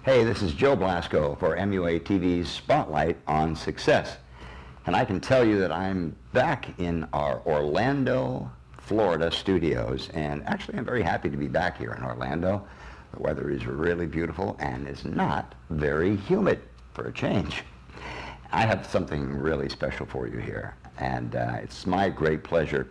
Hey, this is Joe Blasco for MUA TV's Spotlight on Success. And I can tell you that I'm back in our Orlando, Florida studios. And actually, I'm very happy to be back here in Orlando. The weather is really beautiful and is not very humid for a change. I have something really special for you here. And it's my great pleasure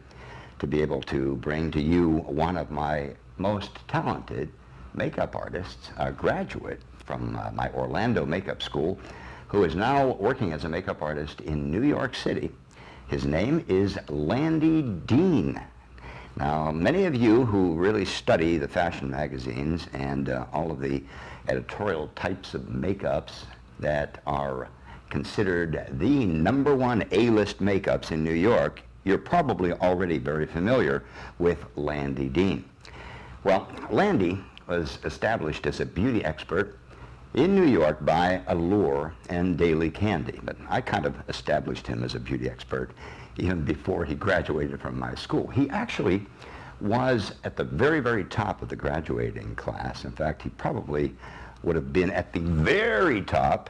to be able to bring to you one of my most talented makeup artists, a graduate from my Orlando makeup school, who is now working as a makeup artist in New York City. His name is Landy Dean. Now, many of you who really study the fashion magazines and all of the editorial types of makeups that are considered the #1 A-list makeups in New York, you're probably already very familiar with Landy Dean. Well, Landy was established as a beauty expert in New York by Allure and Daily Candy, but I kind of established him as a beauty expert even before he graduated from my school. He actually was at the very, very top of the graduating class. In fact, he probably would have been at the very top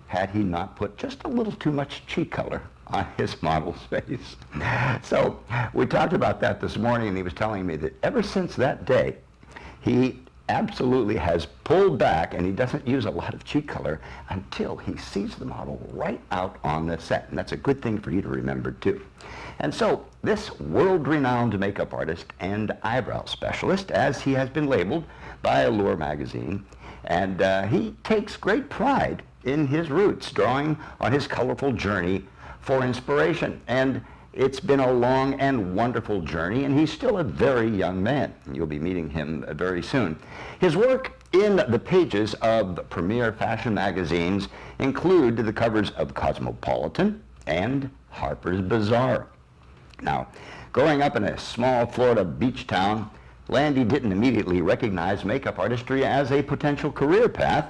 had he not put just a little too much cheek color on his model's face. So we talked about that this morning, and he was telling me that ever since that day, he absolutely has pulled back, and he doesn't use a lot of cheek color until he sees the model right out on the set. And that's a good thing for you to remember too. And so this world-renowned makeup artist and eyebrow specialist, as he has been labeled by Allure magazine, and he takes great pride in his roots, drawing on his colorful journey for inspiration. And it's been a long and wonderful journey, and he's still a very young man. You'll be meeting him very soon. His work in the pages of premier fashion magazines include the covers of Cosmopolitan and Harper's Bazaar. Now, growing up in a small Florida beach town, Landy didn't immediately recognize makeup artistry as a potential career path,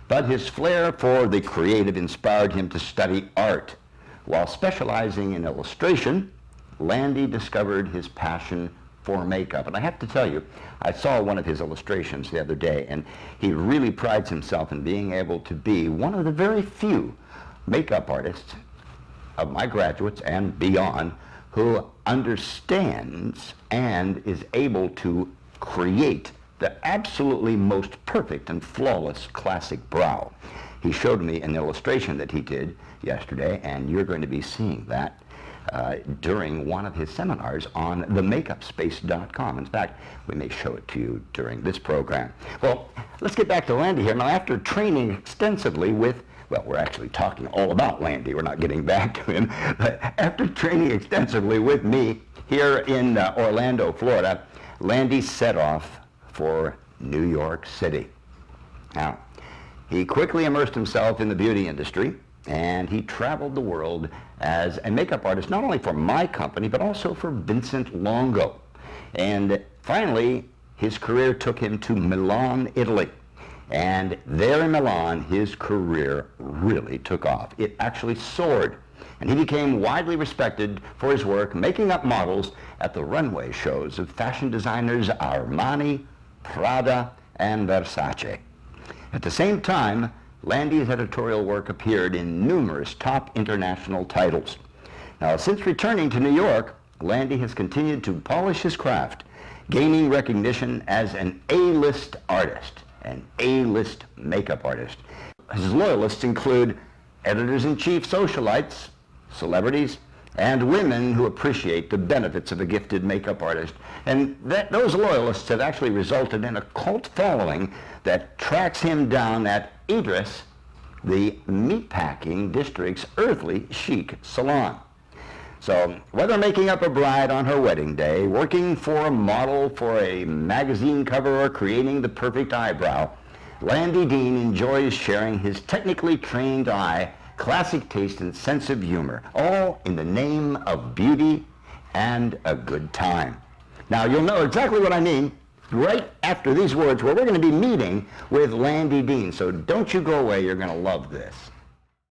but his flair for the creative inspired him to study art. While specializing in illustration, Landy discovered his passion for makeup. And I have to tell you, I saw one of his illustrations the other day, and he really prides himself in being able to be one of the very few makeup artists of my graduates and beyond who understands and is able to create the absolutely most perfect and flawless classic brow. He showed me an illustration that he did yesterday, and you're going to be seeing that during one of his seminars on themakeupspace.com. In fact, we may show it to you during this program. Well, let's get back to Landy here. Now, after training extensively with, well, we're actually talking all about Landy. We're not getting back to him. But after training extensively with me here in Orlando, Florida, Landy set off for New York City. Now, he quickly immersed himself in the beauty industry, and he traveled the world as a makeup artist, not only for my company, but also for Vincent Longo. And finally, his career took him to Milan, Italy. And there in Milan, his career really took off. It actually soared. And he became widely respected for his work making up models at the runway shows of fashion designers Armani, Prada, and Versace. At the same time, Landy's editorial work appeared in numerous top international titles. Now, since returning to New York, Landy has continued to polish his craft, gaining recognition as an A-list artist, an A-list makeup artist. His loyalists include editors-in-chief socialites, celebrities, and women who appreciate the benefits of a gifted makeup artist. And those loyalists have actually resulted in a cult following that tracks him down at Idris, the meatpacking district's earthly chic salon. So whether making up a bride on her wedding day, working for a model for a magazine cover, or creating the perfect eyebrow, Landy Dean enjoys sharing his technically trained eye, classic taste, and sense of humor, all in the name of beauty and a good time. Now, you'll know exactly what I mean right after these words, where we're going to be meeting with Landy Dean. So don't you go away. You're going to love this.